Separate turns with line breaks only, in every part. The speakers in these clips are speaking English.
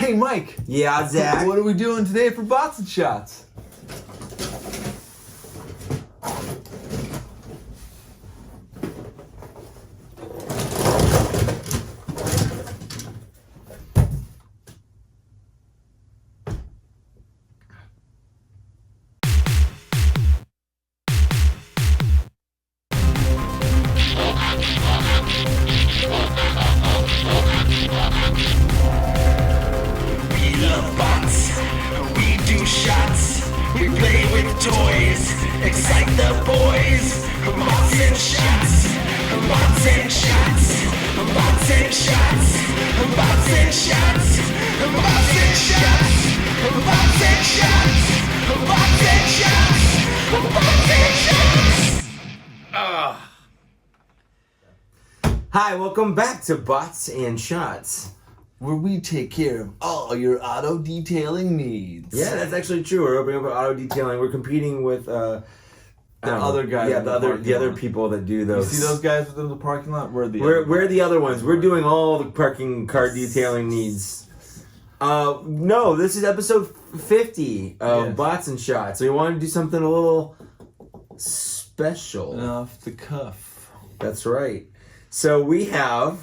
Hey, Mike.
Yeah, Zach.
What are we doing today for Bots and Shots?
Hi, welcome back to Bots and Shots,
where we take care of all your auto detailing needs.
Yeah, that's actually true. We're opening up auto detailing. We're competing with the
other guys.
Yeah, the other people that do those.
You see those guys within the parking lot? We're
the other ones. We're doing all the parking car detailing needs. No, this is episode 50 of Bots and Shots. So we want to do something a little special.
Off the cuff.
That's right. So we have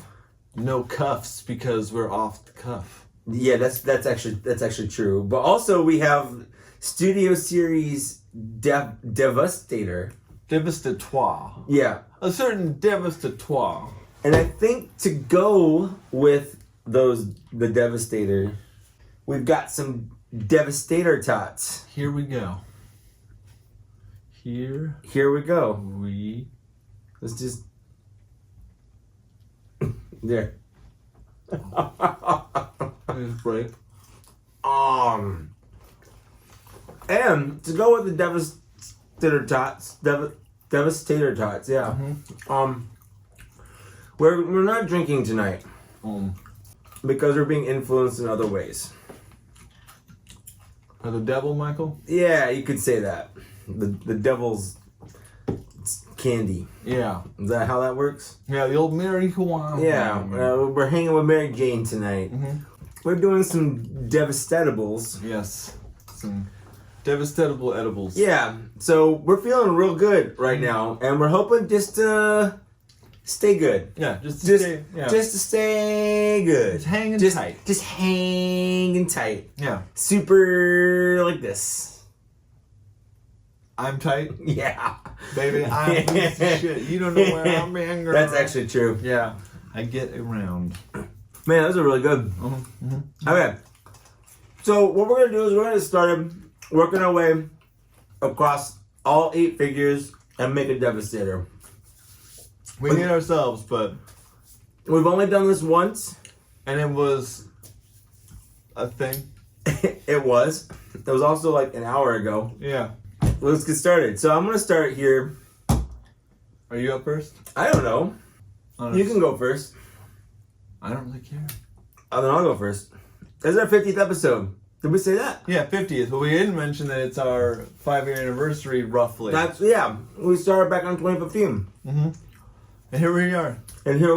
no cuffs because we're off the cuff.
Yeah, that's actually true. But also we have Studio Series Devastator.
Devastator.
Yeah.
A certain Devastator.
And I think to go with the Devastator, we've got some Devastator Tots.
Here we go. Here
we go.
Let's
just there.
Just break.
And to go with the Devastator Tots, Devastator Tots, yeah.
Mm-hmm.
We're not drinking tonight because we're being influenced in other ways.
By the devil, Michael?
Yeah, you could say that. The devil's candy.
Yeah.
Is that how that works?
Yeah, the old marijuana.
Yeah, we're hanging with Mary Jane tonight.
Mm-hmm.
We're doing some Devastatables.
Yes, some Devastatable edibles.
Yeah, so we're feeling real good right now, and we're hoping just to stay good.
Yeah, just to
stay good.
Just hanging tight.
Just hanging tight.
Yeah.
Super like this.
I'm tight.
Yeah.
Baby, I'm a piece of shit. You don't know where I'm being, girl.
That's actually true.
Yeah. I get around.
Man, those are really good.
Mm-hmm.
Okay. So what we're going to do is we're going to start working our way across all 8 figures and make a Devastator.
We did ourselves, but
we've only done this once.
And it was a thing.
It was. It was also like an hour ago.
Yeah.
Let's get started. So I'm going to start here.
Are you up first?
I don't know. You can go first.
I don't really care.
Then I'll go first. This is our 50th episode. Did we say that?
Yeah, 50th. But we didn't mention that it's our 5-year anniversary, roughly.
We started back on 2015.
Mm-hmm. And here we are.
Here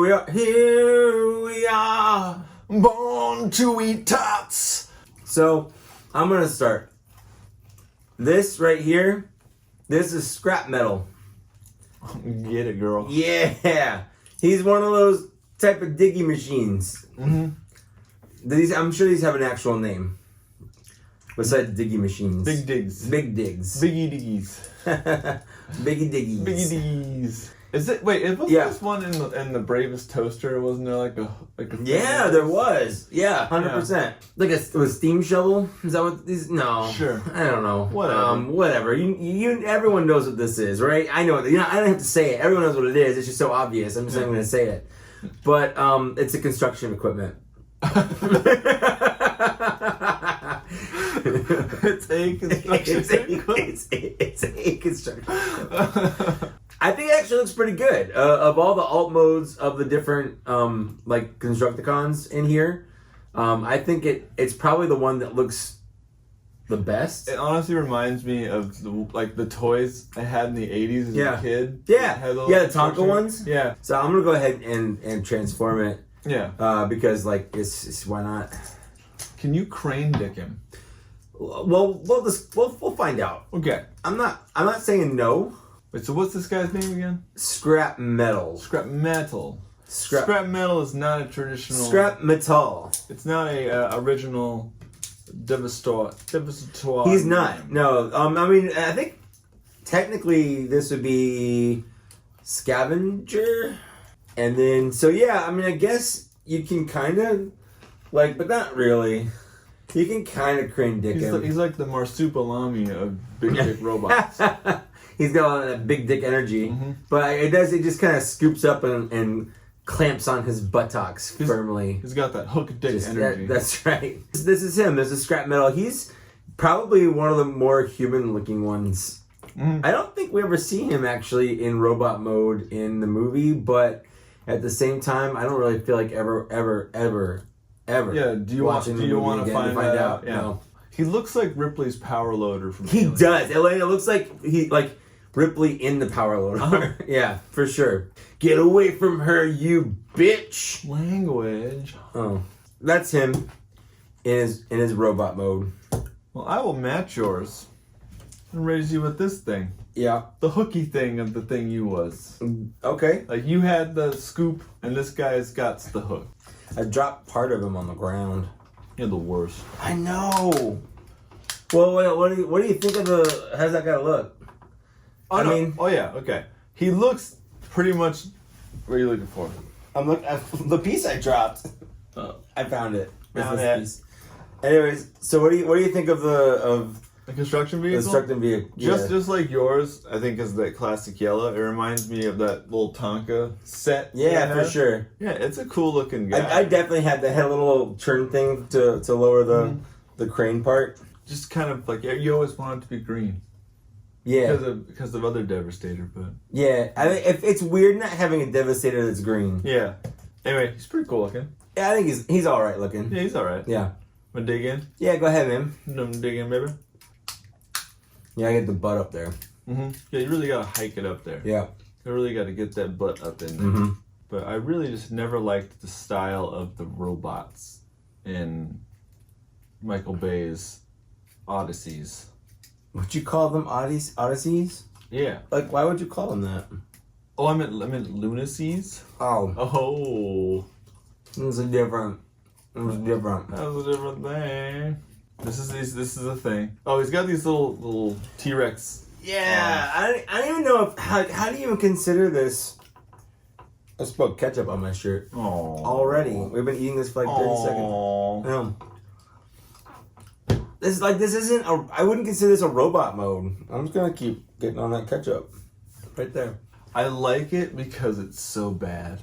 we are.
Born to eat tots.
So, I'm going to start. This right here, this is scrap metal.
Get it, girl.
Yeah. He's one of those type of diggy machines.
Mm-hmm.
I'm sure these have an actual name. Besides diggy machines.
Big digs.
Big digs.
Biggie diggies.
Biggie diggies.
Biggie diggies. Is it? Wait, it wasn't this one in the Bravest Toaster? Wasn't there like a?
Yeah, there was. Yeah, 100%. Like a steam shovel. Is that what these? No.
Sure.
I don't know.
Whatever.
Whatever. You. Everyone knows what this is, right? I know. I don't have to say it. Everyone knows what it is. It's just so obvious. I'm just not going to say it. But it's a construction equipment.
It's a construction equipment.
It's a construction equipment. I think it actually looks pretty good. Of all the alt modes of the different like Constructicons in here, I think it's probably the one that looks the best.
It honestly reminds me of the toys I had in the 80s as a kid.
Yeah, the Tonka ones.
Yeah.
So I'm gonna go ahead and transform it.
Yeah.
Because like it's why not?
Can you crane dick him?
Well, we'll find out.
Okay.
I'm not saying no.
Wait, so what's this guy's name again?
Scrap metal.
Scrap metal. Scrap metal is not a traditional...
Scrap metal.
It's not a original Devastator.
He's not. No. I mean, I think technically this would be Scavenger. And then, so yeah, I mean, I guess you can kind of, like, but not really. You can kind of crane dick him.
He's like the marsupilami of big dick robots.
He's got all that big dick energy. But it just kind of scoops up and clamps on his buttocks firmly.
He's got that hook dick energy.
That's right. This is him. This is Scrap Metal. He's probably one of the more human-looking ones. I don't think we ever see him actually in robot mode in the movie, but at the same time, I don't really feel like ever.
Yeah. Do you want to find out? Yeah.
No.
He looks like Ripley's power loader from.
He
Alien.
does. It looks like Ripley in the power loader. Yeah, for sure. Get away from her, you bitch.
Language.
Oh, that's him in his robot mode.
Well, I will match yours and raise you with this thing.
Yeah.
The hooky thing of the thing you was.
Okay.
Like you had the scoop, and this guy's got the hook.
I dropped part of him on the ground.
You're the worst.
I know. Well, wait, what do you think of the? How's that guy look?
Oh, oh yeah, okay. He looks pretty much. What are you looking for?
I'm looking at the piece I dropped. I found it.
Found it.
Piece. Anyways, so what do you think of the
construction vehicle?
Construction vehicle. Yeah.
Just like yours, I think is that classic yellow. It reminds me of that little Tonka set.
Yeah, for sure.
Yeah, it's a cool looking guy.
I definitely had a little turn thing to lower the crane part.
Just kind of like you always want it to be green.
Yeah,
because of other Devastator, but
yeah, I mean, if it's weird not having a Devastator that's green.
Yeah. Anyway, he's pretty cool looking.
Yeah, I think he's all right looking.
Yeah, he's all right.
Yeah.
Wanna dig in?
Yeah, go ahead, man.
Dig in, baby.
Yeah, I get the butt up there.
Yeah, you really gotta hike it up there.
Yeah.
You really gotta get that butt up in there. But I really just never liked the style of the robots in Michael Bay's Odysseys.
Would you call them Odysseys?
Yeah.
Like, why would you call them that?
Oh, I meant lunacies.
Oh.
Oh.
It was different.
That was a different thing. This is a thing. Oh, he's got these little T-Rex.
Yeah, I don't even know how do you even consider this? I spilled ketchup on my shirt.
Oh.
Already. We've been eating this for like 30 seconds. This isn't I wouldn't consider this a robot mode. I'm just gonna keep getting on that ketchup. Right there.
I like it because it's so bad.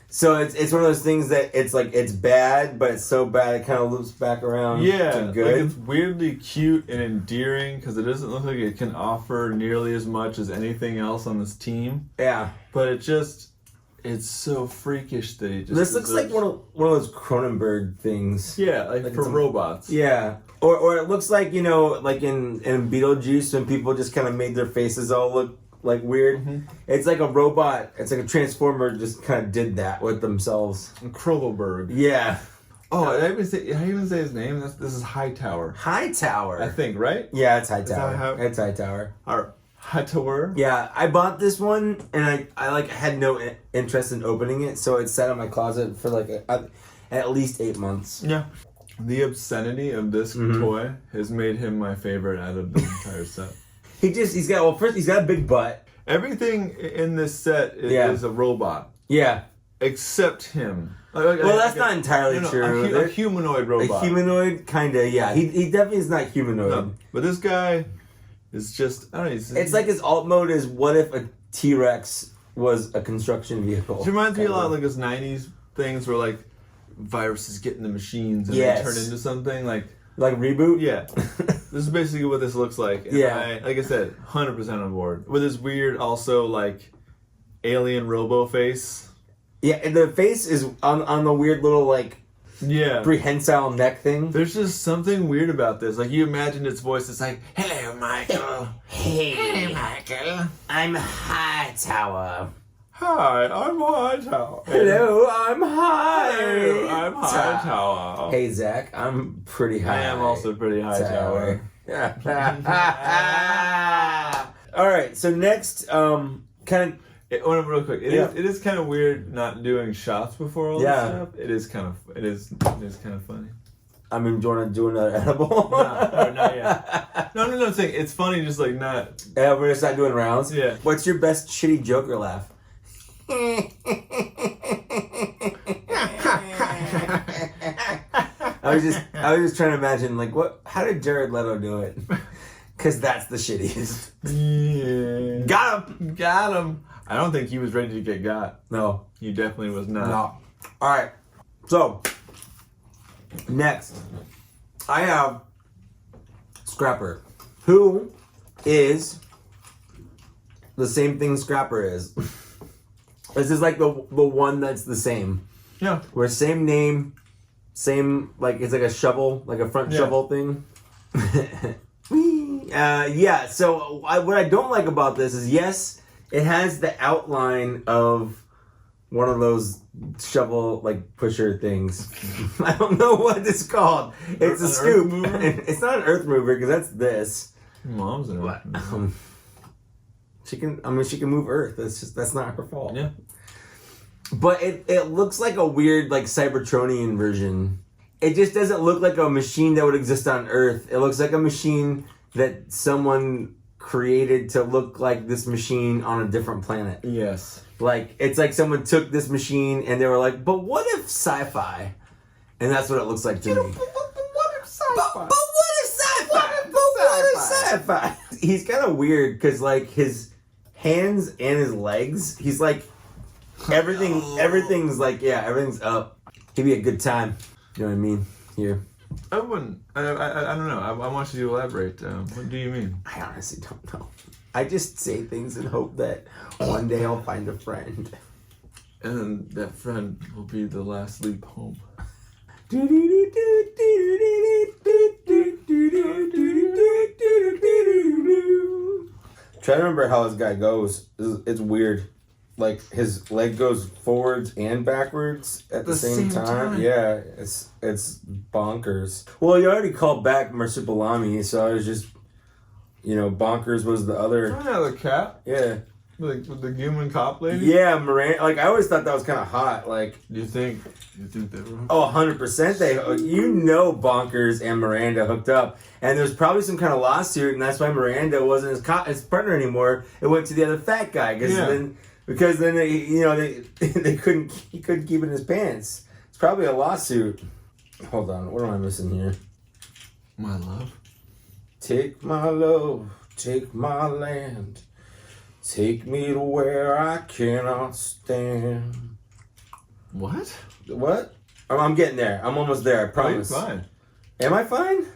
So it's one of those things that it's bad, but it's so bad it kind of loops back around to good.
Like it's weirdly cute and endearing because it doesn't look like it can offer nearly as much as anything else on this team.
Yeah.
But it's so freakish that it just...
This looks like one of those Cronenberg things.
Yeah, like for robots.
Yeah. Or it looks like, like in Beetlejuice when people just kind of made their faces all look like weird. It's like a robot. It's like a transformer just kind of did that with themselves.
Krogelberg.
Yeah.
Oh, I even say his name. This is Hightower.
Hightower.
I think, right?
Yeah, it's Hightower. It's Hightower.
Or Hightower.
Yeah, I bought this one and I had no interest in opening it, so it sat in my closet for like at least 8 months.
Yeah. The obscenity of this toy has made him my favorite out of the entire set.
He's got a big butt.
Everything in this set is a robot.
Yeah.
Except him.
Well, that's not entirely true.
A humanoid robot.
A humanoid, kinda, yeah. He definitely is not humanoid.
No, but this guy is just, I don't know.
It's like his alt mode is what if a T-Rex was a construction vehiel.
It reminds me a lot of like those 90s things where like viruses get in the machines and they turn into something like
Reboot?
Yeah. This is basically what this looks like. And like I said, 100% on board. With this weird, also, like, alien robo face.
Yeah, and the face is on the weird little, like, prehensile neck thing.
There's just something weird about this. Like, you imagine its voice, it's like, hello, Michael.
Hey, Michael. I'm Hightower.
Hi, I'm Hightower.
Hello, I'm high.
Hello, I'm Hightower.
Hey, Zach, I'm pretty high.
I am also pretty Hightower.
All right, so next, kind of.
Real quick, it is kind of weird not doing shots before all this stuff. It is kind of funny.
I mean, do you want to do another edible?
No, not yet. No, I'm saying it's funny, just like not.
Yeah, we're just not doing rounds.
Yeah.
What's your best shitty Joker laugh? I was just trying to imagine, like, how did Jared Leto do it? Because that's the shittiest.
Yeah.
Got him.
I don't think he was ready to get got.
No.
He definitely was not.
No. All right. So, next, I have Scrapper, who is the same thing Scrapper is. This is like the one that's the same.
Yeah.
Where same name, same, like, it's like a shovel, like a front shovel thing. Yeah, so what I don't like about this is, yes, it has the outline of one of those shovel, like, pusher things. I don't know what it's called. It's a scoop. It's not an earth mover, because that's this.
Your mom's an earth mover.
She can move earth. That's not her fault.
Yeah.
But it looks like a weird, like, Cybertronian version. It just doesn't look like a machine that would exist on Earth. It looks like a machine that someone created to look like this machine on a different planet.
Yes.
Like, it's like someone took this machine and they were like, but what if sci-fi? And that's what it looks like to me.
But what if sci-fi?
But what if sci-fi? What if sci-fi? He's kind of weird because, like, his hands and his legs, he's like, everything's like, everything's up. Give me a good time. You know what I mean? Here.
I don't know. I want you to elaborate. What do you mean?
I honestly don't know. I just say things and hope that one day I'll find a friend.
And then that friend will be the last leap home.
Try to remember how this guy goes. It's weird. Like, his leg goes forwards and backwards at the same time. Yeah, it's bonkers. Well, you already called back Marsupilami, so I was just, bonkers was the other.
Oh, yeah, the cat?
Yeah.
With the human cop lady?
Yeah, Miranda. Like, I always thought that was kind of hot. Like,
Do you think they were?
Oh, 100%. Bonkers and Miranda hooked up. And there's probably some kind of lawsuit, and that's why Miranda wasn't his partner anymore. It went to the other fat guy. Because then he couldn't keep it in his pants. It's probably a lawsuit. Hold on, what am I missing here?
My love.
Take my love, take my land, take me to where I cannot stand.
What?
What? I'm getting there. I'm almost there. I promise.
Are you fine?
Am I fine?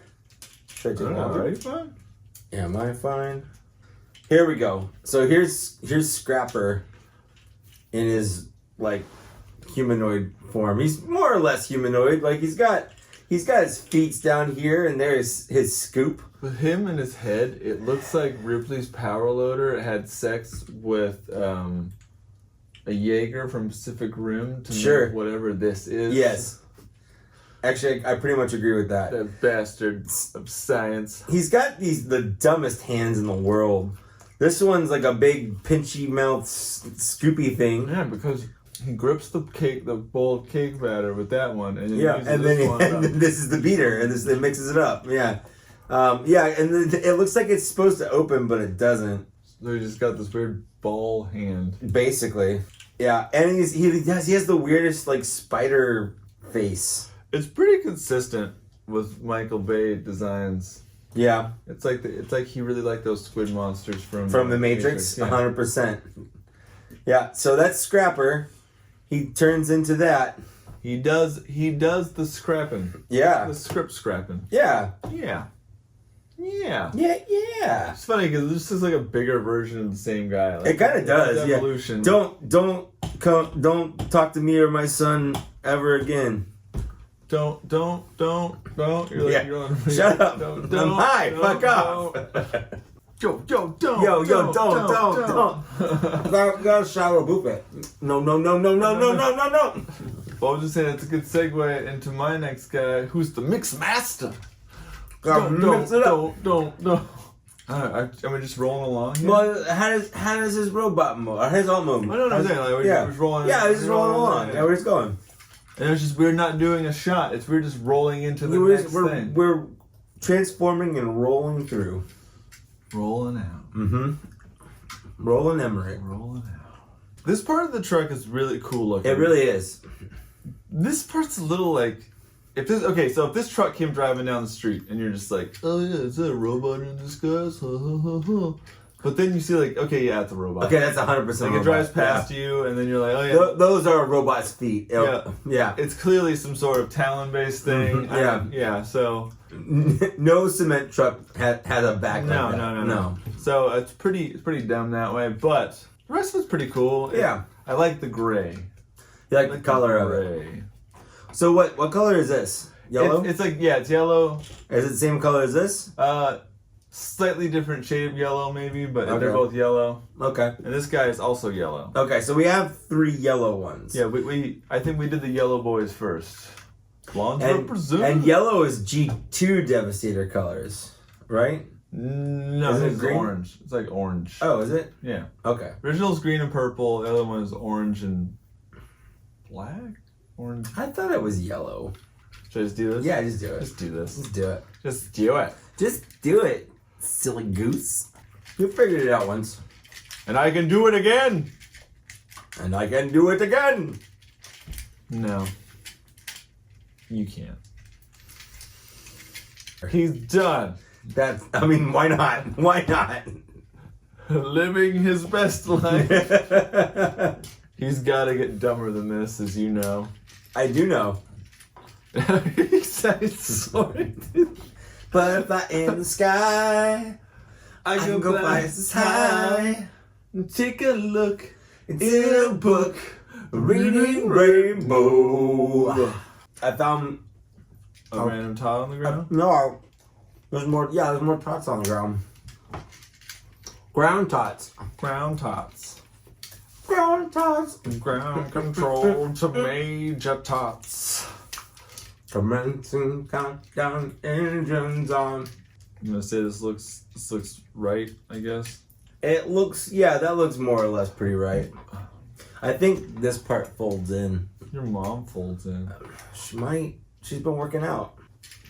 Should I take
Are you fine?
Am I fine? Here we go. So here's Scrapper in his, like, humanoid form. He's more or less humanoid. Like, he's got his feet down here, and there's his scoop.
With him and his head, it looks like Ripley's power loader had sex with a Jaeger from Pacific Rim to make whatever this is.
Yes. Actually, I pretty much agree with that.
That bastard of science.
He's got the dumbest hands in the world. This one's like a big pinchy mouth scoopy thing.
Yeah, because he grips the bowl of cake batter with that one, and
then this is the beater, and it mixes it up. Yeah, and it looks like it's supposed to open, but it doesn't.
So he just got this weird ball hand.
Basically, yeah, and he has the weirdest, like, spider face.
It's pretty consistent with Michael Bay designs.
Yeah,
it's like he really liked those squid monsters from
the Matrix. 100%. Yeah, so that's Scrapper. He turns into that.
He does the scrapping.
Yeah,
the script scrapping.
Yeah.
Yeah.
It's
funny because this is like a bigger version of the same guy. Like,
it kind of does.
Evolution.
Yeah. Don't talk to me or my son ever again.
Don't. You're like,
Shut up. I'm high. Fuck off.
don't.
Gotta shower boop it. No.
Well, I was just saying it's a good segue into my next guy, who's the Mixmaster.
Mix it up.
Don't. Am I just rolling along here?
Well, how does his robot move? Or his alt move?
I don't know. We're just rolling.
Yeah, we're just rolling along. Yeah, we're just going.
And it's just we're not doing a shot. We're just rolling into the next thing.
We're transforming and rolling through.
Rolling out.
Mm-hmm. Rolling Emirate.
Rolling out. This part of the truck is really cool looking.
It really is.
This part's a little like, if this truck came driving down the street and you're just like, oh yeah, is that a robot in disguise? But then you see like, okay, yeah, it's a robot.
Okay, that's 100%
like it drives past you and then you're like, oh yeah.
Those are a robot's feet. Yeah.
It's clearly some sort of talon-based thing.
Mm-hmm.
Yeah, so.
No cement truck had a back like that.
No. So it's pretty dumb that way, but the rest of it's pretty cool.
Yeah.
I like the gray.
You like the color of it. So what color is this? Yellow?
It's yellow.
Is it the same color as this?
Slightly different shade of yellow maybe, but
Okay.
they're both yellow.
Okay.
And this guy is also yellow.
Okay, so we have 3 yellow ones.
Yeah, I think we did the yellow boys first. Blondes represent.
And yellow is G2 Devastator colors, right?
No,
Is it
it's
green?
orange. It's like orange.
Oh, is it?
Yeah.
Okay.
Original's green and purple. The other one is orange and black? Orange.
I thought it was yellow.
Should I just do this?
Yeah, just do it.
Just do this.
Just do it.
Just do it.
Just do it, silly goose. You figured it out once.
And I can do it again.
And I can do it again.
No. You can't. He's done.
Why not? Why not?
Living his best life. He's got to get dumber than this, as you know.
I do know.
He said sorry.
Butterfly in the sky. I can go places high.
Take a look
in a book. Reading rainbow. I found
a random tot on the ground.
No, there's more. Yeah, there's more tots on the ground. Ground tots.
Ground tots.
Ground tots.
Ground control to Major Tots.
Commencing countdown, engines on.
I'm gonna say this looks right, I guess.
It looks, that looks more or less pretty right. I think this part folds in.
Your mom folds in.
She might. She's been working out.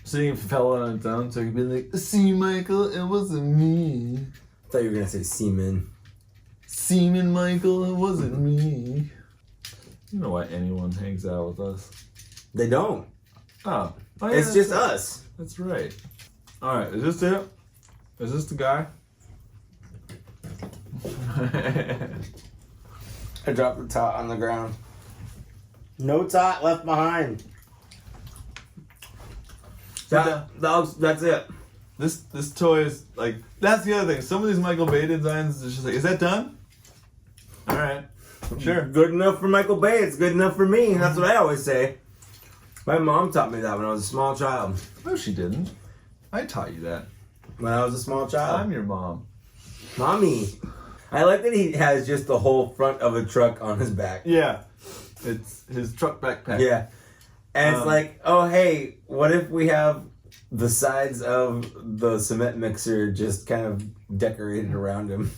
So you fell on its own, so you could be like, see, Michael, it wasn't me.
I thought you were gonna say semen.
Semen, Michael, it wasn't me. You know why anyone hangs out with us.
They don't.
Oh yeah,
It's just us.
That's right. Alright, is this it? Is this the guy?
I dropped the tot on the ground. No tot left behind. That's it.
This toy is like, that's the other thing. Some of these Michael Bay designs, it's just like, is that done? Alright. Sure.
Good enough for Michael Bay, it's good enough for me. That's what I always say. My mom taught me that when I was a small child.
No, she didn't. I taught you that.
When I was a small child.
I'm your mom.
Mommy. I like that he has just the whole front of a truck on his back.
Yeah. It's his truck backpack.
Yeah. And it's like, oh, hey, what if we have the sides of the cement mixer just kind of decorated around him?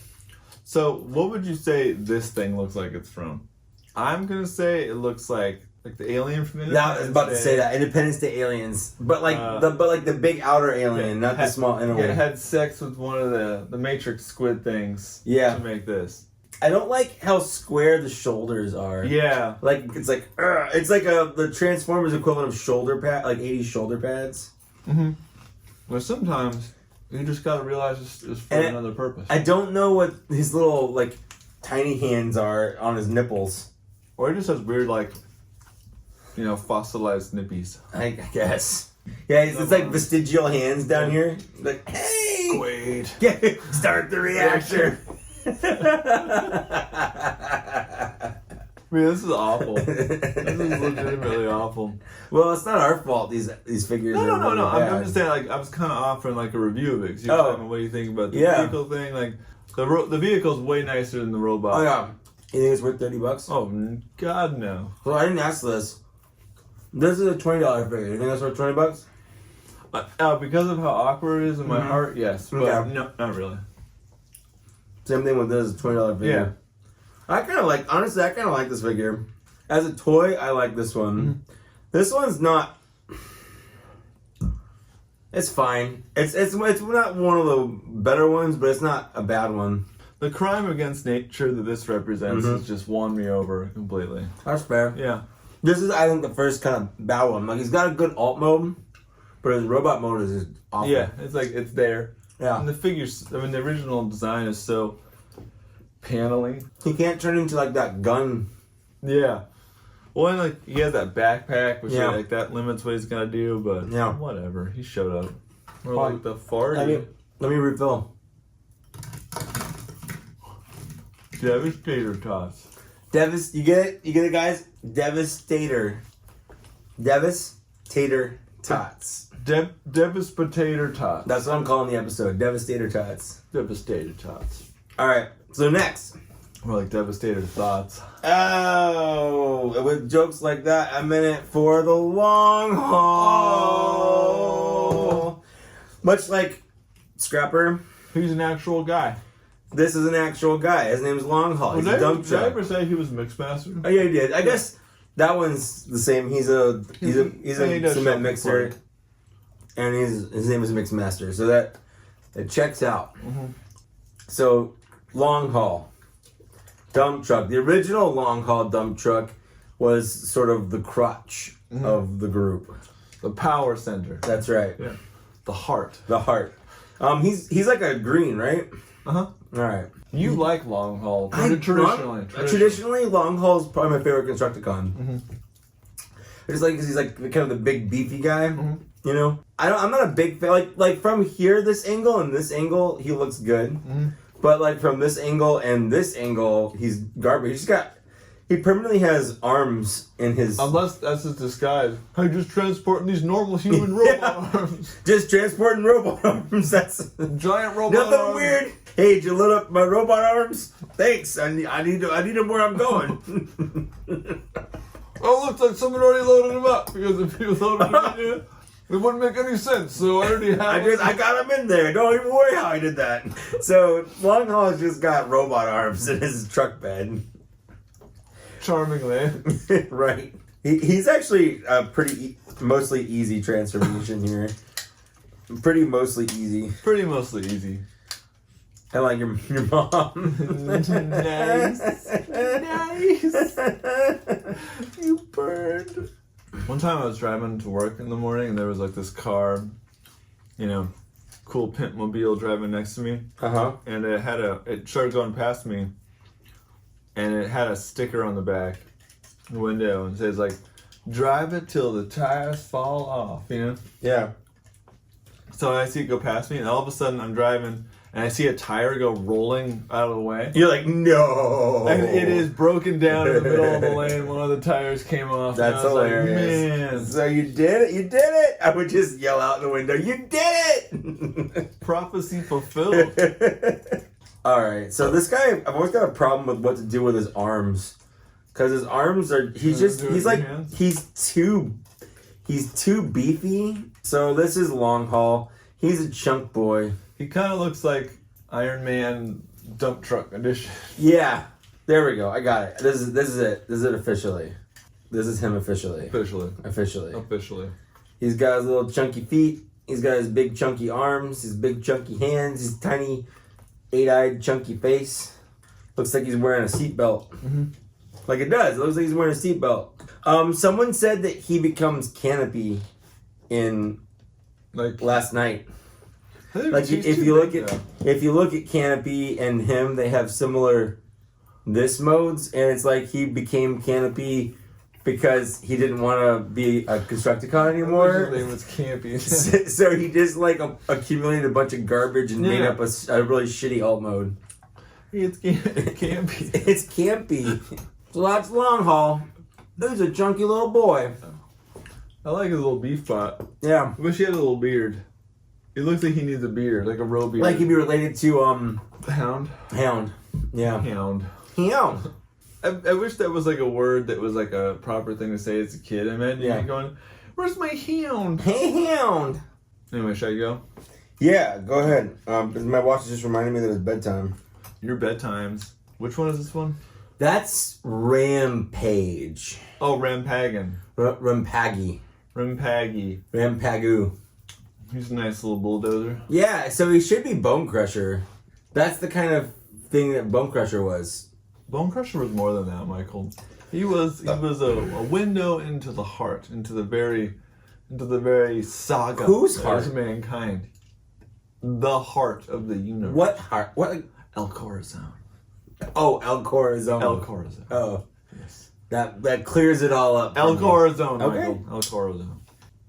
So, what would you say this thing looks like it's from? I'm going to say it looks like the alien from Independence
Now I was about to say that Independence Day aliens, but the big outer alien, not the small inner one.
It had sex with one of the Matrix squid things.
Yeah.
To make this.
I don't like how square the shoulders are.
Yeah.
It's like the Transformers equivalent of shoulder pad, like 80s shoulder pads.
Mm-hmm. Well, sometimes you just gotta realize it's for another purpose.
I don't know what his little tiny hands are on his nipples.
Or he just has weird fossilized nippies.
I guess. Yeah, it's like vestigial hands down here. Like, hey!
Wait.
Start the reactor.
mean, this is awful. This is legitimately awful.
Well, it's not our fault. These figures.
No.
Really
I'm just saying, like, I was kind of offering like a review of it. 'Cause you were talking, what do you think about the vehicle thing? Like, the vehicle's way nicer than the robot.
Oh yeah. You think it's worth $30?
Oh God, no.
Well, I didn't ask this. This is a $20 figure. You think that's worth $20?
Because of how awkward it is in my heart, yes. But no, not really.
Same thing with this $20 figure.
Yeah.
I kind of like this figure. As a toy, I like this one.
Mm-hmm.
This one's not. It's fine. It's not one of the better ones, but it's not a bad one.
The crime against nature that this represents has just won me over completely.
That's fair.
Yeah.
This is, I think, the first kind of bad one. Like, he's got a good alt mode, but his robot mode is just awful.
Yeah, it's like, it's there.
Yeah.
And the figures, I mean, the original design is so paneling.
He can't turn into, like, that gun.
Yeah. Well, and, like, he has that backpack, which like, that limits what he's gonna do, but whatever. He showed up. We're like, the fart.
Let me refill.
Devastator Tots.
You get it? You get it, guys? Devastator Tots.
Devastator Tots.
That's what I'm calling the episode. Devastator Tots.
Devastator Tots.
Alright, so next.
More like Devastator Thoughts.
Oh, with jokes like that, I'm in it for the long haul. Much like Scrapper.
He's an actual guy.
This is an actual guy. His name's Long Haul. He's a dump truck.
Did I ever say he was Mixmaster?
Oh yeah, he did. I guess that one's the same. He's a cement mixer, and his name is Mixmaster. So that checks out. So Long Haul dump truck. The original Long Haul dump truck was sort of the crutch of the group.
The power center.
That's right.
Yeah. The heart.
The heart. He's like a green, right?
All
right.
You like Long Haul
traditionally, Long Haul is probably my favorite Constructicon. It's like, cause he's like kind of the big beefy guy. You know, I'm not a big fan. Like from here, this angle and this angle, he looks good. But like from this angle and this angle, he's garbage. He permanently has arms in his.
Unless that's his disguise. I'm just transporting these normal human robot arms.
Just transporting robot arms. That's
giant robot
nothing
arms.
Weird. Hey, did you load up my robot arms? Thanks. I need them where I'm going.
Oh, looks like someone already loaded them up, because if you loaded them in, it wouldn't make any sense. So I already have.
I got them in there. Don't even worry how I did that. So Long Haul's just got robot arms in his truck bed.
Charmingly.
Right. He's actually a mostly easy transformation here. Pretty mostly easy. I like your mom.
Nice. You burned. One time I was driving to work in the morning and there was like this car, cool pimp mobile driving next to me. And it started going past me. And it had a sticker on the back window and says like, drive it till the tires fall off,
Yeah.
So I see it go past me and all of a sudden I'm driving and I see a tire go rolling out of the way.
You're like, no.
And it is broken down in the middle of the lane. One of the tires came off.
That's hilarious.
Like, man.
So you did it. You did it. I would just yell out the window, you did it.
Prophecy fulfilled.
All right. So this guy, I've always got a problem with what to do with his arms. Because his arms are, he's too beefy. So this is Long Haul. He's a chunk boy.
He kind of looks like Iron Man dump truck edition.
Yeah, there we go. I got it. This is it. This is it officially. This is him officially.
Officially.
He's got his little chunky feet. He's got his big chunky arms. His big chunky hands. His tiny 8-eyed chunky face. Looks like he's wearing a seatbelt. Like it does. It looks like he's wearing a seatbelt. Someone said that he becomes Canopy in last night. Like if you look at Canopy and him, they have similar this modes, and it's like he became Canopy because he didn't want to be a Constructicon anymore.
His name was Campy.
So he just accumulated a bunch of garbage and made up a really shitty alt mode.
It's campy.
It's campy. So that's long haul. This is a chunky little boy.
I like his little beef pot.
Yeah.
I wish he had a little beard. He looks like he needs a beard, like a real beard.
Like he'd be related to
Hound.
Hound. Yeah.
Hound.
Hound.
I wish that was like a word that was like a proper thing to say as a kid. I mean,
Yeah.
you're going, "Where's my hound?"
Hey, Hound.
Anyway, should I go?
Yeah, go ahead. My watch is just reminding me that it's bedtime.
Your bedtimes. Which one is this one?
That's Rampage.
Oh, Rampagan.
Rampaggy.
Rampaggy.
Rampagoo.
He's a nice little bulldozer.
Yeah, so he should be Bone Crusher. That's the kind of thing that Bone Crusher was.
Bone Crusher was more than that, Michael. He was a window into the heart, into the very saga
Whose
that
heart?
is mankind. The heart of the universe.
What heart? What?
El Corazon.
Oh, El Corazon.
El Corazon.
Oh,
Yes.
that clears it all up.
El Corazon,
Okay.
Michael. El Corazon.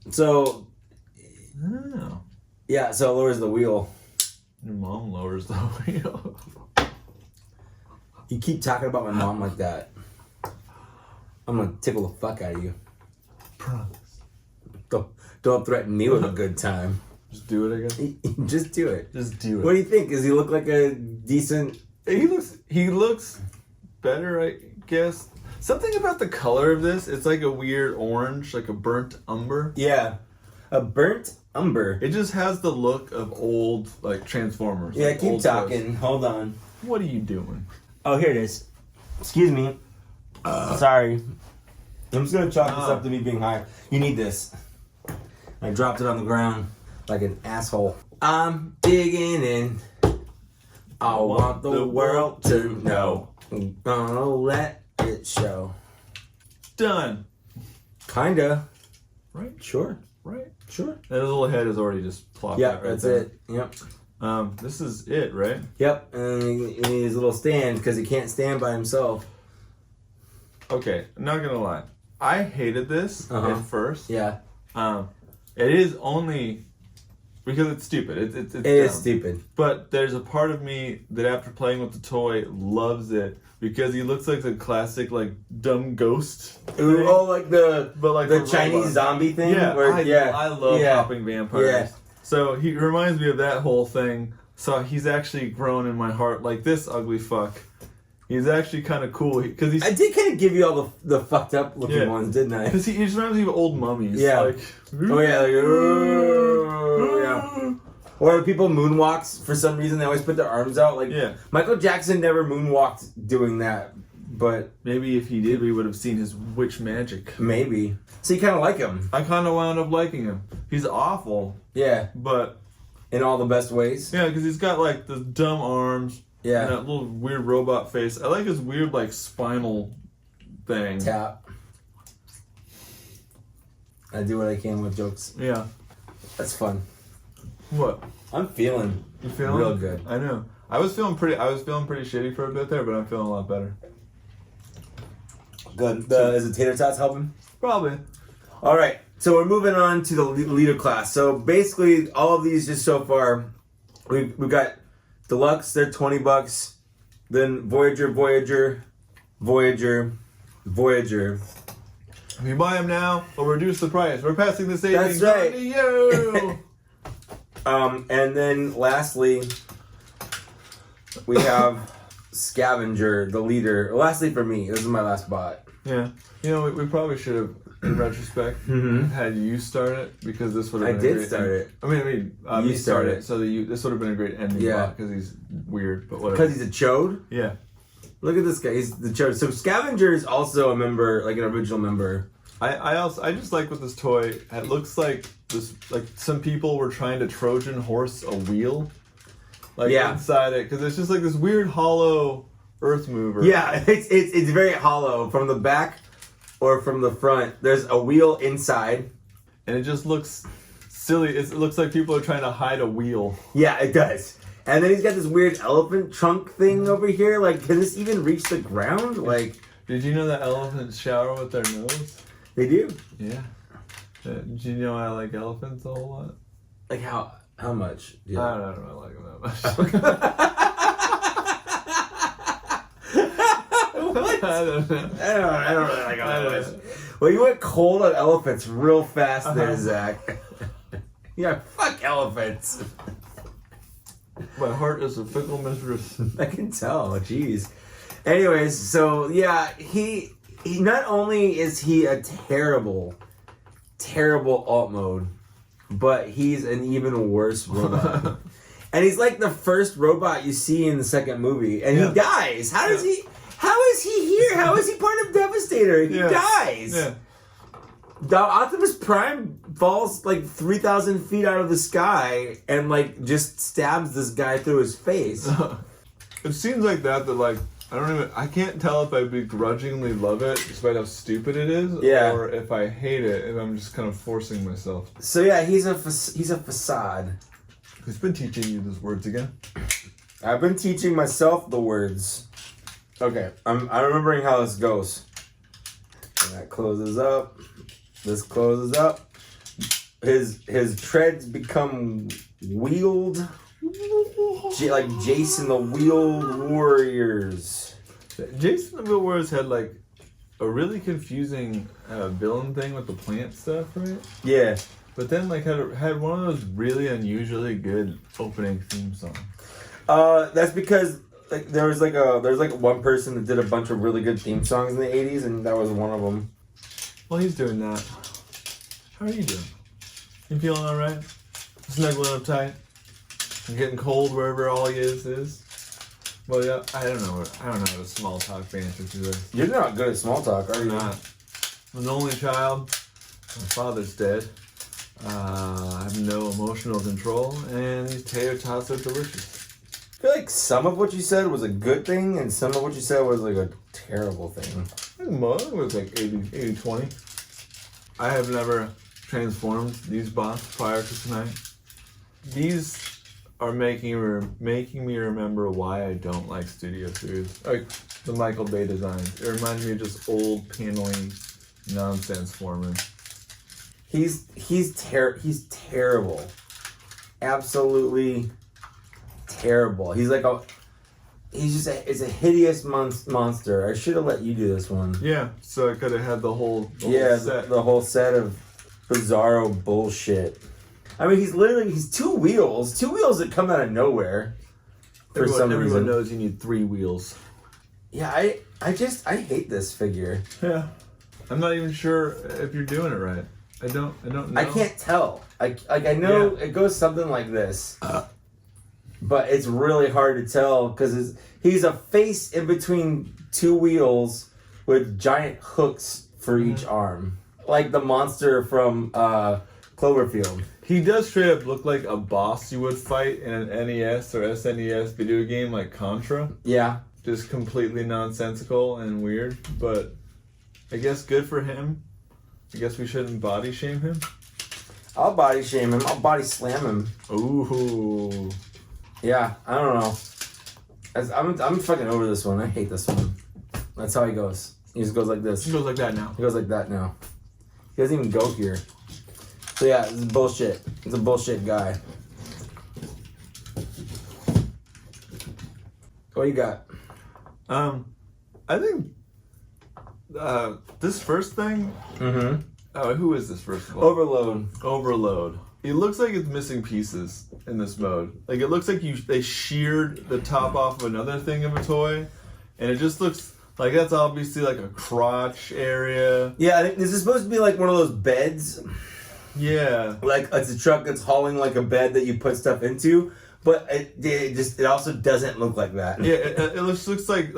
So,
Oh.
yeah, so it lowers the wheel.
Your mom lowers the wheel.
You keep talking about my mom like that, I'm gonna tickle the fuck out of you.
Promise.
Don't threaten me with a good time.
Just do it again.
Just do it.
Just do it.
What do you think? Does he look like a decent?
He looks better, I guess. Something about the color of this, it's like a weird orange, like a burnt umber.
Yeah, a burnt umber.
It just has the look of old, like, Transformers.
Yeah,
like
keep
old
talking.
toys.
Hold on.
What are you doing?
Oh, here it is. Excuse me. Sorry. I'm just gonna chalk this up to me being high. You need this. I dropped it on the ground like an asshole. I'm digging in. I want the world to know. I'm gonna let it show.
Done.
Kinda.
Right?
Sure.
Right?
Sure.
That his little head is already just plopped
Yeah,
out right
that's
there.
it. Yep.
This is it, right?
Yep. And he needs his little stand because he can't stand by himself.
Okay, I'm not gonna lie. I hated this at first.
Yeah.
It is only because it's stupid. It's
It is
dumb.
stupid.
But there's a part of me that after playing with the toy loves it because he looks like the classic like dumb ghost.
Ooh, oh, like the
the
Chinese
robot.
zombie thing.
Yeah,
where,
I love hopping vampires.
Yeah.
So he reminds me of that whole thing. So he's actually grown in my heart like this ugly fuck. He's actually kind of cool because he's.
I did kind of give you all the fucked up looking ones, didn't I?
Because he just reminds me of old mummies.
Yeah.
Like,
Oh yeah, like, ooh, yeah. Or people moonwalks for some reason. They always put their arms out. Like Michael Jackson never moonwalked doing that, but
maybe if he did, we would have seen his witch magic.
Maybe. So you kind of like him.
I kind of wound up liking him. He's awful.
Yeah.
But
in all the best ways.
Yeah, because he's got like the dumb arms.
Yeah.
And that little weird robot face. I like his weird like spinal thing.
Tap. I do what I can with jokes.
Yeah.
That's fun.
What?
I'm feeling.
You feeling
real good.
I know. I was feeling pretty shitty for a bit there, but I'm feeling a lot better.
Good. Is the tater tots helping?
Probably.
All right. So we're moving on to the leader class. So basically, all of these just so far, we've got Deluxe. They're $20. Then Voyager.
If you buy them now, we'll reduce the price. We're passing the savings
That's right.
on to you.
And then lastly, we have Scavenger, the leader. Lastly for me, this is my last bot.
Yeah. You know, we probably should have, in retrospect, had you start it because this would have been
I
a
did
great
start it.
I mean,
You
me
start it.
so that this would have been a great ending because he's weird, but whatever.
Because he's a chode?
Yeah.
Look at this guy. He's the chode. So Scavenger is also a member, like an original member.
I just like with this toy. It looks like this, like some people were trying to Trojan horse a wheel, like inside it, because it's just like this weird hollow earth mover.
Yeah, it's very hollow from the back or from the front. There's a wheel inside,
and it just looks silly. It looks like people are trying to hide a wheel.
Yeah, it does. And then he's got this weird elephant trunk thing over here. Like, can this even reach the ground? Like,
did you know that elephants shower with their nose?
They do.
Yeah. Did you know I like elephants a whole lot?
Like how much? Yeah.
I don't know. I like them that much.
What?
I don't know.
I don't really like elephants. Well, you went cold on elephants real fast there, Zach. Yeah, fuck elephants.
My heart is a fickle mistress.
I can tell. Jeez. Anyways, so yeah, he not only is he a terrible alt mode, but he's an even worse robot. And he's like the first robot you see in the second movie, and he dies. How is he here? How is he part of Devastator? He dies. Yeah. The Optimus Prime falls like 3,000 feet out of the sky and like just stabs this guy through his face.
It seems like that like I can't tell if I begrudgingly love it despite how stupid it is, or if I hate it and I'm just kind of forcing myself.
So yeah, he's a facade.
Who's been teaching you those words again?
I've been teaching myself the words. Okay, I'm remembering how this goes. And that closes up. This closes up. His treads become wheeled, like Jason the Wheeled Warriors.
Jason the Wheeled Warriors had like a really confusing villain thing with the plant stuff, right?
Yeah.
But then like had one of those really unusually good opening theme songs.
That's because like there's like one person that did a bunch of really good theme songs in the 80s, and that was one of them.
Well, he's doing that. How are you doing? You feeling all right? Snuggling up tight? I'm getting cold wherever all he is. Well, yeah, I don't know how to small talk the answer to this.
You're not good at small talk, are you?
I'm not. I'm an only child. My father's dead. I have no emotional control, and these tater tots are delicious.
I feel like some of what you said was a good thing, and some of what you said was like a terrible thing.
I think it was like 80-20. I have never transformed these bots prior to tonight. These are making me remember why I don't like Studio Series. Like the Michael Bay designs. It reminds me of just old paneling nonsense forming.
He's terrible. Absolutely terrible. He's it's a hideous monster. I should have let you do this one.
Yeah, so I could have had the whole set.
The whole set of bizarro bullshit. I mean, he's two wheels that come out of nowhere.
Everyone knows you need 3 wheels.
Yeah, I hate this figure.
Yeah. I'm not even sure if you're doing it right. I don't know.
I can't tell. I know it goes something like this. But it's really hard to tell because he's a face in between 2 wheels with giant hooks for each arm. Like the monster from Cloverfield.
He does straight up look like a boss you would fight in an NES or SNES video game like Contra.
Yeah.
Just completely nonsensical and weird, but I guess good for him. I guess we shouldn't body shame him.
I'll body shame him. I'll body slam him.
Ooh.
Yeah, I don't know. I'm fucking over this one. I hate this one. That's how he goes. He just goes like this.
He goes like that now.
He goes like that now. He doesn't even go here. So yeah, this is bullshit. He's a bullshit guy. What you got?
I think this first thing.
Mm-hmm.
Oh, who is this first of all? Overload. It looks like it's missing pieces in this mode. Like it looks like they sheared the top off of another thing of a toy, and it just looks like that's obviously like a crotch area.
Yeah, I think this is supposed to be like one of those beds.
Yeah.
Like it's a truck that's hauling like a bed that you put stuff into. But it also doesn't look like that.
Yeah, it looks like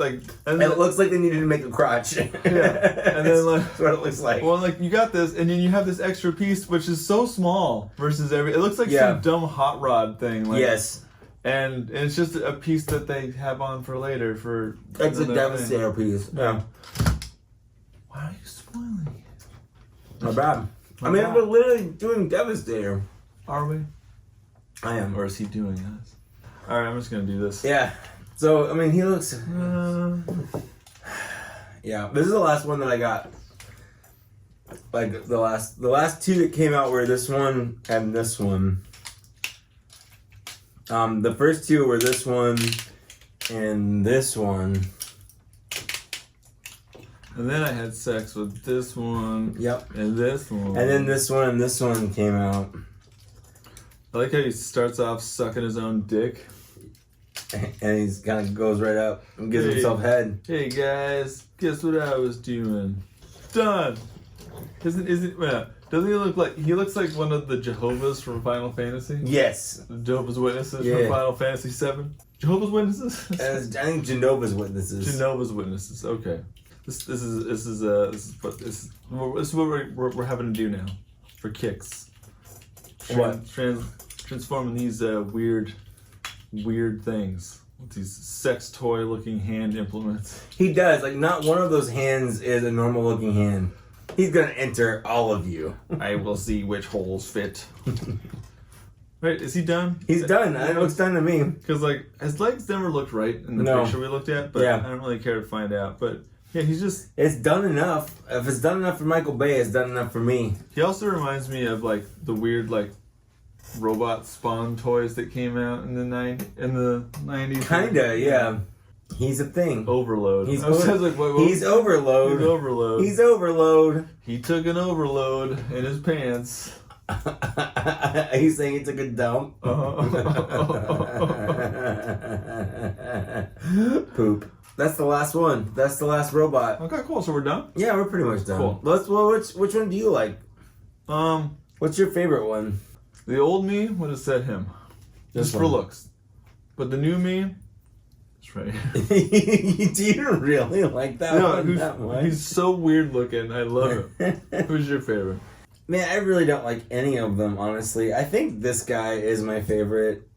and it looks like they needed to make a crotch.
Yeah, and then like
that's what it looks like.
Well, like you got this, and then you have this extra piece, which is so small versus it looks like some dumb hot rod thing. Like,
yes,
and it's just a piece that they have on for later for.
It's a Devastator piece. Yeah.
Why are you spoiling it?
My bad. We're literally doing Devastator.
Are we?
I am.
Or is he doing this? Alright, I'm just gonna do this.
Yeah. So, he looks... yeah, this is the last one that I got. Like, the last 2 that came out were this one and this one. The first 2 were this one and this one.
And then I had sex with this one.
Yep.
And this one.
And then this one and this one came out.
I like how he starts off sucking his own dick.
And he's kind of goes right up and gives himself head.
Hey guys, guess what I was doing? Done. Doesn't he look like he looks like one of the Jehovah's from Final Fantasy?
Yes.
The Jehovah's Witnesses from Final Fantasy VII. Jehovah's Witnesses?
I think Genova's Witnesses.
Genova's Witnesses. Okay. This is what we're having to do now for kicks. Transforming these weird things with these sex toy looking hand implements.
He does. Like, not one of those hands is a normal looking hand. He's gonna enter all of you.
I will see which holes fit. Wait, is he done?
He's done. It looks done to me.
Because like his legs never looked right in the picture we looked at, but I don't really care to find out. But yeah, he's just...
It's done enough. If it's done enough for Michael Bay, it's done enough for me.
He also reminds me of like the weird like robot Spawn toys that came out in the 90s.
Kinda, yeah. He's a thing.
Overload.
He's overload. He's overload. He's overload.
He took an overload in his pants.
He's saying he took a dump. Poop. That's the last one. That's the last robot.
Okay, cool. So we're done?
Yeah, we're pretty much done.
Cool.
Which one do you like? What's your favorite one?
The old me would have said him. Just for looks. But the new me, that's right.
Do you really like that one that much?
He's so weird looking. I love him. Who's your favorite?
Man, I really don't like any of them, honestly. I think this guy is my favorite,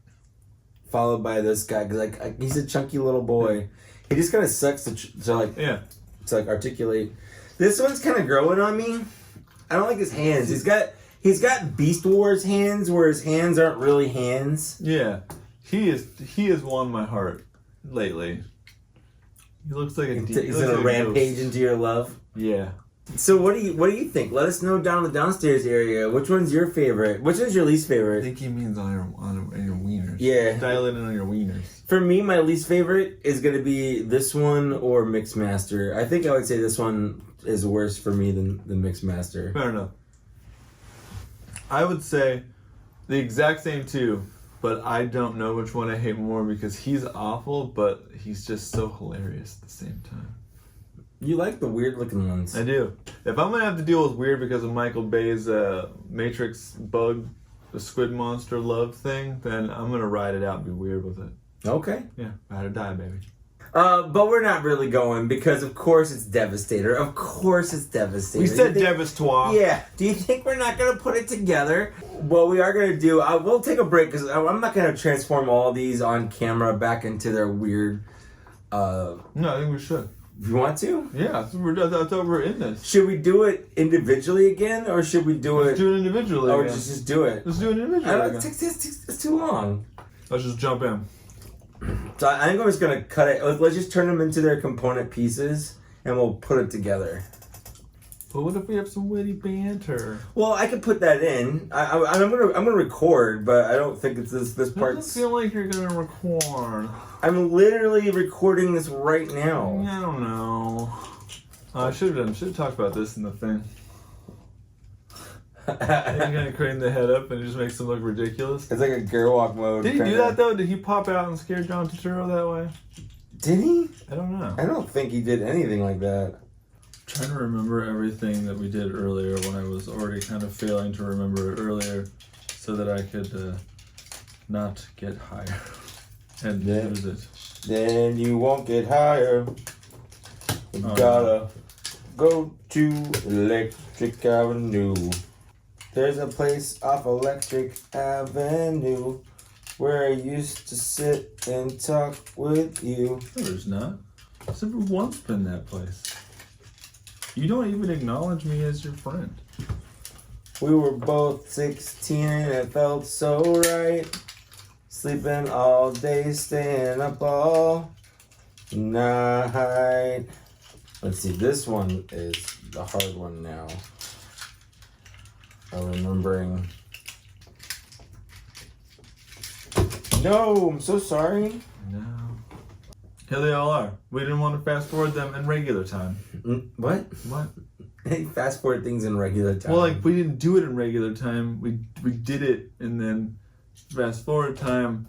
followed by this guy, because he's a chunky little boy. He just kind of sucks to articulate. This one's kind of growing on me. I don't like his hands. He's got Beast Wars hands, where his hands aren't really hands.
Yeah, he has won my heart lately. He looks like
he's in a rampage into your love.
Yeah.
So what do you think? Let us know down in the downstairs area. Which one's your favorite? Which one's your least favorite?
I think he means on your wieners.
Yeah.
Dial it in on your wieners.
For me, my least favorite is going to be this one or Mixmaster. I think I would say this one is worse for me than Mixmaster.
Fair enough. I would say the exact same two, but I don't know which one I hate more because he's awful, but he's just so hilarious at the same time.
You like the weird looking ones.
I do. If I'm going to have to deal with weird because of Michael Bay's Matrix bug, the squid monster love thing, then I'm going to ride it out and be weird with it.
Okay.
Yeah, ride or die, baby.
But we're not really going because, of course, it's Devastator. Of course, it's Devastator.
We said Devastator.
Yeah. Do you think we're not going to put it together? What we are going to do, we'll take a break because I'm not going to transform all these on camera back into their weird...
No, I think we should.
You want to?
Yeah, I thought we were in this.
Should we do it individually again, or should we do
Let's do it individually
or
again.
just do it?
Let's do it individually again.
It's too long.
Let's just jump in.
So I think I'm just going to cut it. Let's just turn them into their component pieces, and we'll put it together.
But what if we have some witty banter?
Well, I could put that in. I'm gonna record, but I don't think it's this part.
It doesn't feel like you're gonna record.
I'm literally recording this right now.
I don't know. I should have talked about this in the thing. You're gonna crane the head up and it just makes him look ridiculous.
It's like a Gerwalk mode.
Did he do that though? Did he pop out and scare John Turturro that way?
Did he?
I don't know.
I don't think he did anything like that.
Trying to remember everything that we did earlier when I was already kind of failing to remember it earlier so that I could not get higher and use it.
Then you won't get higher. You gotta go to Electric Avenue. There's a place off Electric Avenue where I used to sit and talk with you.
No, there's not. I've never once been that place. You don't even acknowledge me as your friend.
We were both 16 and it felt so right. Sleeping all day, staying up all night. Let's see, this one is the hard one now. I'm remembering. No, I'm so sorry.
No. Here they all are. We didn't want to fast forward them in regular time.
What?
What?
Hey, fast forward things in regular time.
Well, like we didn't do it in regular time. We did it and then fast forward time,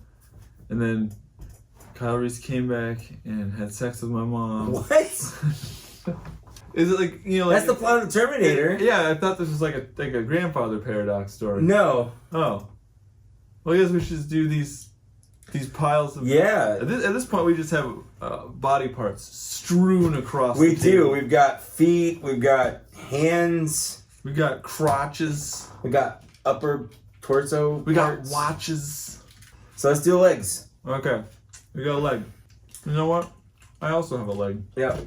and then Kyle Reese came back and had sex with my mom.
What?
Is it like, you know? Like,
That's the plot of the Terminator.
Yeah, I thought this was like a grandfather paradox story.
No.
Oh. Well, I guess we should just do these piles of.
Yeah.
At this point, we just have body parts strewn across.
We
the
do.
table.
We've got feet. We've got hands.
We got crotches.
We got upper torso.
We
parts.
got watches.
So let's do legs.
Okay. We got a leg. You know what? I also have a leg.
Yep.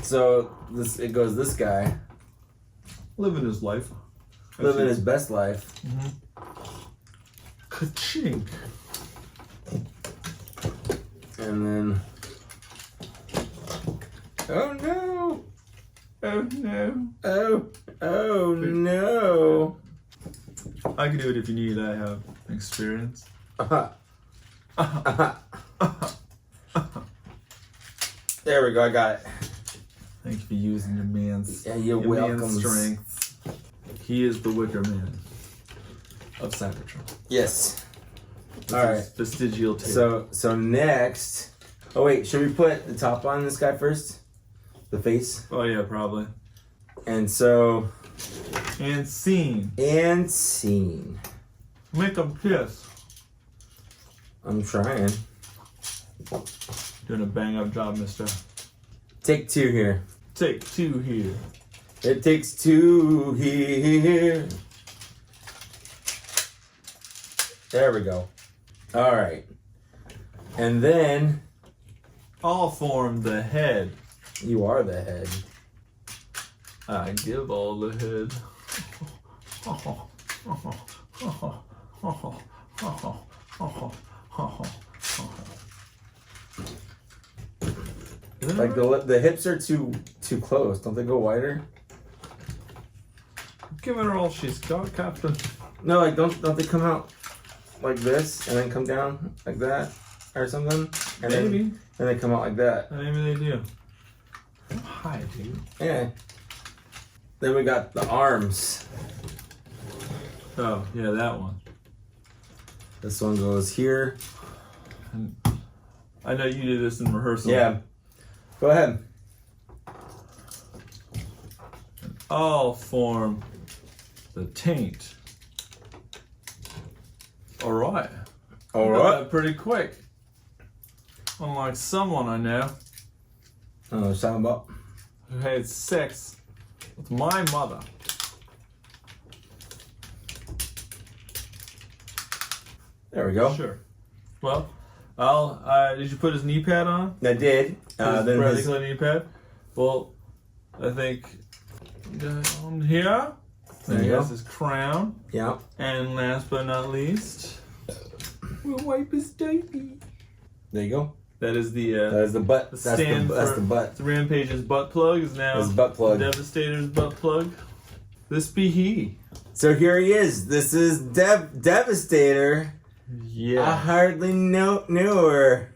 So it goes this guy.
Living his life.
Living his best life.
Ka-chink.
And then. Oh no!
Oh no.
Oh no!
I can do it if you need. I have experience.
There we go. I got it.
Thank you for using your man's,
Yeah,
your
welcome.
man's strength. He is the Wicker Man of Cybertron.
Yes.
With
All
his
right.
Vestigial tail.
So next. Oh wait, should we put the top on this guy first? The face.
Oh yeah, probably.
And so.
And scene.
And scene.
Make them kiss.
I'm trying.
Doing a bang up job, mister.
Take two here.
Take two here.
It takes two here. There we go. All right. And then
I'll form the head.
you are the head.
I give all the head.
Like the hips are too close. Don't they go wider?
Give her all she's got, Captain.
No, like don't they come out like this and then come down like that or something? And
Maybe.
Then they come out like that.
Maybe they do. Hi, dude.
Yeah. Then we got the arms.
Oh, yeah, that one.
This one goes here.
And I know you did this in rehearsal.
Yeah. Go ahead.
I'll form the taint. All right.
All
I got
right.
that pretty quick. Unlike someone I know
Oh, sound about.
who had sex with my mother.
There we go.
Sure. Well, did you put his knee pad on?
I did.
His
Then
Bradley
his,
Clay knee pad? Well, I think on here,
There you
there's
go.
his crown.
yeah.
And last but not least, we'll wipe his diaper.
There you go.
That is the
That is the butt. That's
stand
the
for
butt.
Rampage's butt plug is now
His butt plug.
Devastator's butt plug. This be he.
So here he is. This is Devastator. I
Yeah.
hardly knew her.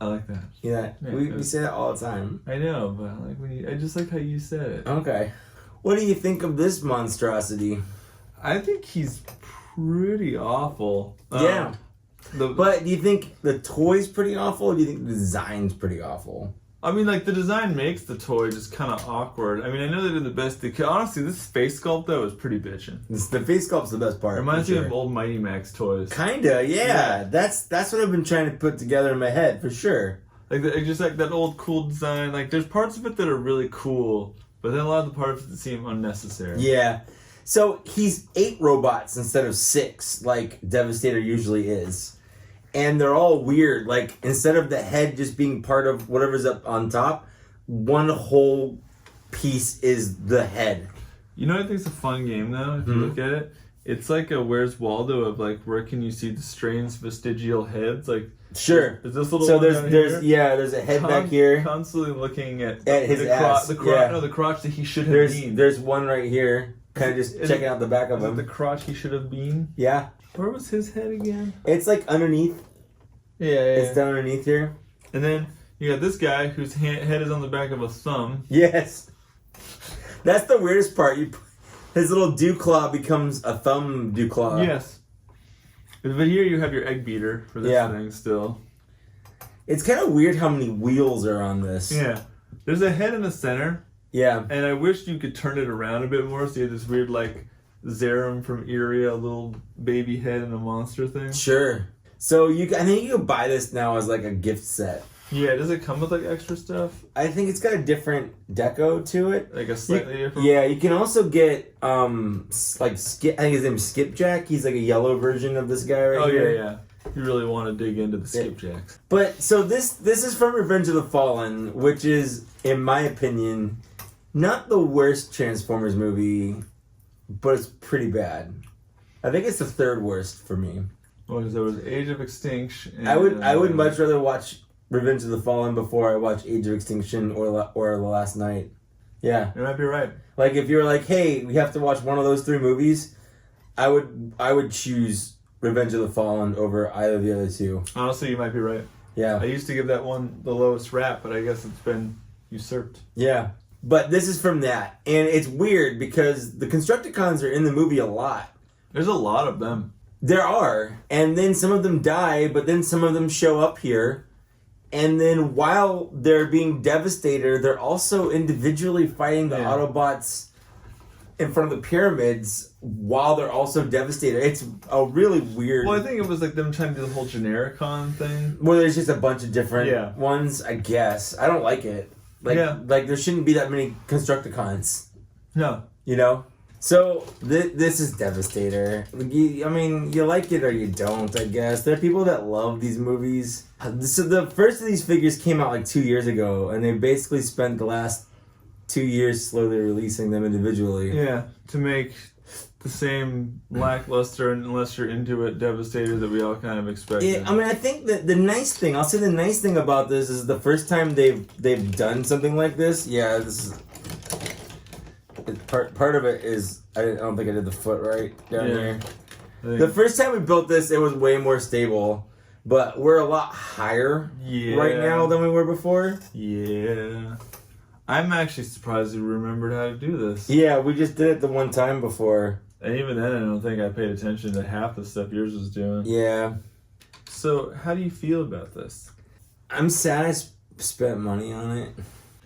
I like that.
Yeah,
Yeah,
we
good.
say that all the time.
I know, but I just like how you said it.
Okay. What do you think of this monstrosity?
I think he's pretty awful.
Yeah.
The,
But do you think the toy's pretty awful, or do you think the design's pretty awful?
I mean, like, the design makes the toy just kind of awkward. I mean, I know they did the best they could. Honestly, this face sculpt, though, is pretty bitchin'.
The face sculpt's the best part.
Reminds
for
me
sure.
of old Mighty Max toys.
Kinda, yeah.
Yeah.
That's what I've been trying to put together in my head, for sure.
Like, just like that old cool design. Like, there's parts of it that are really cool, but then a lot of the parts that seem unnecessary.
Yeah. So he's 8 robots instead of 6, like Devastator usually is. And they're all weird. Like, instead of the head just being part of whatever's up on top, one whole piece is the head.
You know what I think is a fun game, though, if you look at it? It's like a Where's Waldo of, like, where can you see the strange vestigial heads? Like,
Sure.
is this little
So
one down
there's
here?
there's a head back here.
Constantly looking at
At his
the
ass,
the
yeah.
No, the crotch that he should have been.
There's one right here. Kind of just checking out the back of him.
The crotch he should have been.
Yeah.
Where was his head again?
It's like underneath.
Yeah.
It's down underneath here.
And then you got this guy whose head is on the back of a thumb.
Yes. That's the weirdest part. His little dew claw becomes a thumb dew claw.
Yes. But here you have your egg beater for this thing still.
It's kind of weird how many wheels are on this.
Yeah. There's a head in the center.
Yeah.
And I wish you could turn it around a bit more so you had this weird, like, Zerum from Erie, a little baby head and a monster thing.
Sure. So I think you can buy this now as like a gift set.
Yeah, does it come with like extra stuff?
I think it's got a different deco to it.
Like a slightly different?
Yeah, you can also get like Skip. I think his name's Skipjack. He's like a yellow version of this guy right here.
Oh yeah. You really want to dig into the Skipjacks.
But so this is from Revenge of the Fallen, which is, in my opinion, not the worst Transformers movie, but it's pretty bad. I think it's the third worst for me.
Well, because there was Age of Extinction. And,
I would much rather watch Revenge of the Fallen before I watch Age of Extinction or The Last Night. Yeah.
You might be right.
Like, if you were like, hey, we have to watch one of those three movies, I would choose Revenge of the Fallen over either of the other two.
Honestly, you might be right.
Yeah.
I used to give that one the lowest rap, but I guess it's been usurped.
Yeah. But this is from that. And it's weird because the Constructicons are in the movie a lot.
There's a lot of them.
There are. And then some of them die, but then some of them show up here. And then while they're being Devastator, they're also individually fighting the Autobots in front of the pyramids while they're also Devastator. It's a really weird...
Well, I think it was like them trying to do the whole Genericon thing.
Well, there's just a bunch of different ones, I guess. I don't like it. Like there shouldn't be that many Constructicons.
No.
You know? So, this is Devastator. You like it or you don't, I guess. There are people that love these movies. So the first of these figures came out like 2 years ago, and they basically spent the last 2 years slowly releasing them individually.
Yeah, to make the same lackluster, unless you're into it, Devastator that we all kind of expected.
Yeah, I think that the nice thing about this is the first time they've done something like this. Yeah, this is... Part of it is I don't think I did the foot right down here. The first time we built this, it was way more stable, but we're a lot higher right now than we were before.
Yeah, I'm actually surprised you remembered how to do this.
Yeah, we just did it the one time before,
and even then, I don't think I paid attention to half the stuff yours was doing.
Yeah.
So, how do you feel about this?
I'm sad I spent money on it.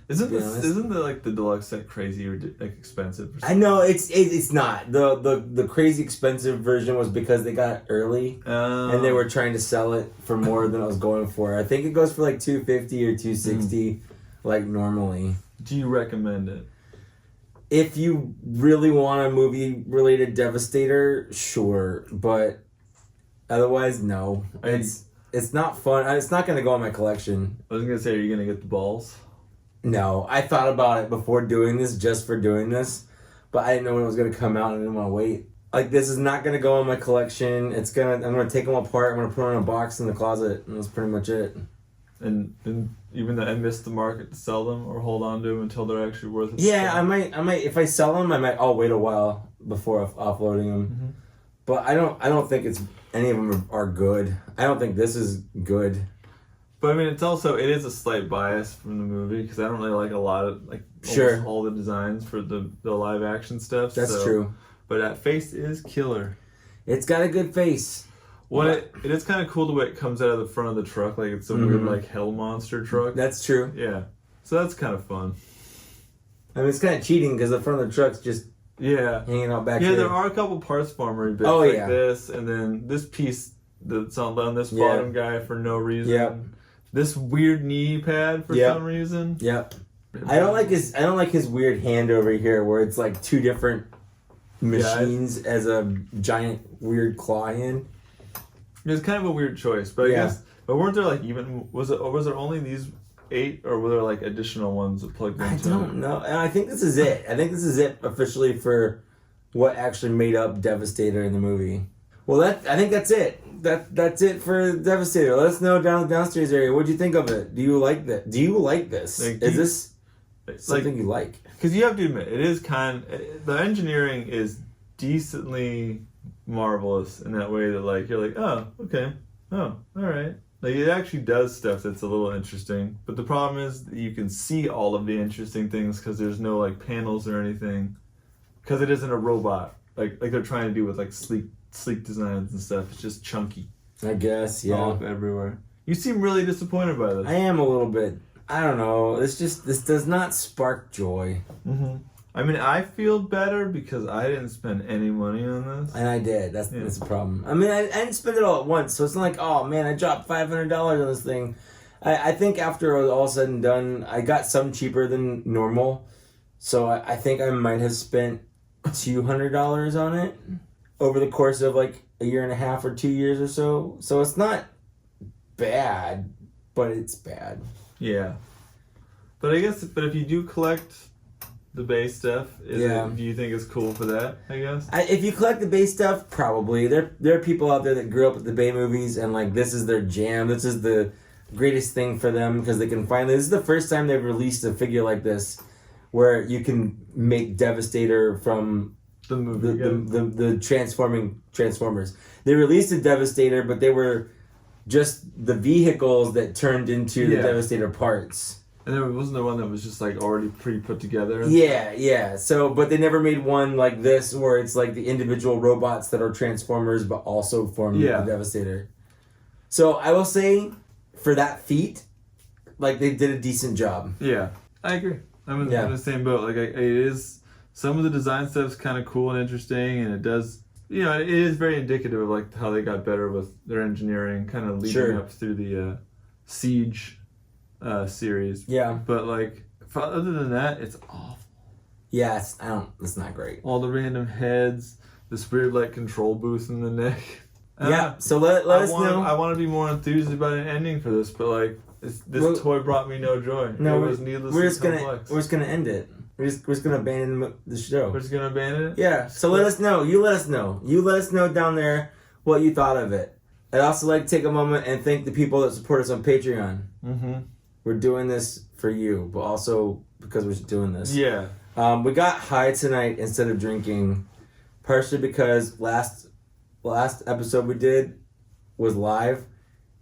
Isn't the deluxe set crazy or like expensive?
I know it's not. The crazy expensive version was because they got it early and they were trying to sell it for more than I was going for. I think it goes for like $250 or $260, like normally.
Do you recommend it?
If you really want a movie related Devastator, sure, but otherwise no. It's not fun. It's not gonna go in my collection.
I was gonna say, are you gonna get the balls?
No, I thought about it before doing this, just for doing this, but I didn't know when it was going to come out and I didn't want to wait. Like, this is not going to go in my collection. I'm going to take them apart, I'm going to put them in a box in the closet, and that's pretty much it.
And even though I missed the market to sell them or hold on to them until they're actually worth it.
Yeah, I might, if I sell them, I'll wait a while before offloading them. Mm-hmm. But I don't think any of them are good. I don't think this is good.
But I mean, it is a slight bias from the movie because I don't really like a lot of almost all the designs for the live action stuff.
That's true.
But that face is killer.
It's got a good face.
It is kind of cool the way it comes out of the front of the truck, like it's a weird like hell monster truck.
That's true.
Yeah, so that's kind of fun.
I mean, it's kind of cheating because the front of the truck's just hanging out back here.
Yeah, there are a couple parts farmery bits this, and then this piece that's on this bottom guy for no reason.
Yeah.
This weird knee pad for some reason.
Yep. I don't like his weird hand over here where it's like two different machines as a giant weird claw hand.
It's kind of a weird choice, but I guess. But weren't there like was there only these 8 or were there like additional ones that plugged into?
I don't know. And I think this is it. I think this is it officially for what actually made up Devastator in the movie. Well, I think that's it. That's it for Devastator. Let us know down in the downstairs area. What do you think of it? Do you like that? Do you like this? Is this something you like?
Because you have to admit, it is the engineering is decently marvelous in that way that like you're like, oh, okay, oh, all right. Like it actually does stuff that's a little interesting, but the problem is that you can see all of the interesting things because there's no like panels or anything, because it isn't a robot like they're trying to do with like sleek designs and stuff. It's just chunky.
I guess, yeah.
All up everywhere. You seem really disappointed by this.
I am a little bit. I don't know. This does not spark joy.
Mm-hmm. I mean, I feel better because I didn't spend any money on this.
And I did. That's the problem. I mean, I didn't spend it all at once, so it's not like, oh man, I dropped $500 on this thing. I think after it was all said and done, I got some cheaper than normal, so I think I might have spent $200 on it over the course of like a year and a half or 2 years or so. So it's not bad, but it's bad.
Yeah. But I guess, if you do collect the base stuff, do you think it's cool for that, I guess?
If you collect the base stuff, probably. There are people out there that grew up with the Bay movies and like this is their jam. This is the greatest thing for them because they can finally... This is the first time they've released a figure like this where you can make Devastator from
the movie,
the transforming Transformers. They released a Devastator, but they were just the vehicles that turned into the Devastator parts.
And there wasn't the one that was just like already pre-put together?
Yeah. So, but they never made one like this where it's like the individual robots that are Transformers but also form the Devastator. So I will say, for that feat, like they did a decent job.
Yeah, I agree. I'm in the same boat. Like it is, some of the design stuff's kind of cool and interesting, and it does, it is very indicative of like how they got better with their engineering, kind of leading up through the Siege series.
Yeah.
But like, other than that, it's awful.
Yeah, it's not great.
All the random heads, this weird like control booth in the neck.
Yeah. So let us know.
I want to be more enthused about an ending for this, but like this toy brought me no joy.
No,
it was needlessly complex.
We're just gonna end it. We're just gonna abandon the show.
We're just gonna abandon it.
Yeah. So let us know. You let us know. You let us know down there what you thought of it. I'd also like to take a moment and thank the people that support us on Patreon. Mm-hmm. We're doing this for you, but also because we're doing this.
Yeah.
We got high tonight instead of drinking, partially because last episode we did was live,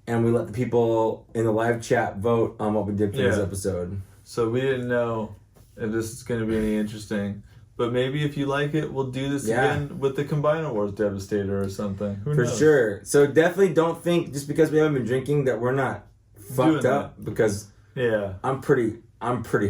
and we let the people in the live chat vote on what we did for this episode.
So we didn't know if this is going to be any interesting. But maybe if you like it, we'll do this again with the Combiner Wars Devastator or something. Who knows?
For sure. So definitely don't think just because we haven't been drinking that we're not fucked up, because I'm pretty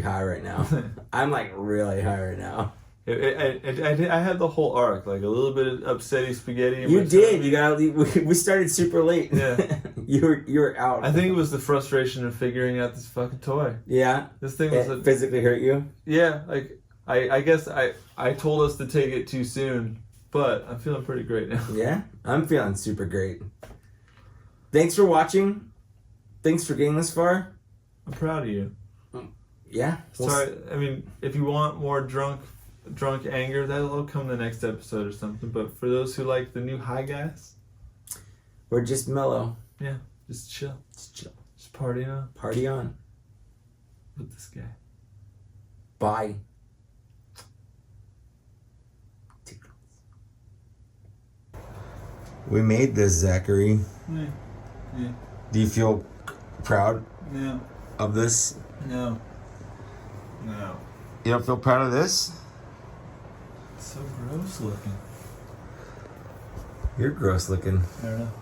high right now. I'm like really high right now.
I had the whole arc, like a little bit of upsetty spaghetti.
You did. You got. We started super late.
Yeah.
you were out.
I think it was the frustration of figuring out this fucking toy.
Yeah.
This thing was
physically hurt you.
Yeah. Like I guess I told us to take it too soon, but I'm feeling pretty great now.
Yeah, I'm feeling super great. Thanks for watching. Thanks for getting this far.
I'm proud of you.
Yeah.
Sorry. I mean, if you want more drunk anger, that'll come the next episode or something. But for those who like the new high gas,
we're just mellow.
Yeah, just chill. Just party on.
Party on.
With this guy.
Bye. We made this, Zachary.
Yeah.
Do you feel proud of this?
No.
You don't feel proud of this?
It's so gross looking.
You're gross looking.
I don't know.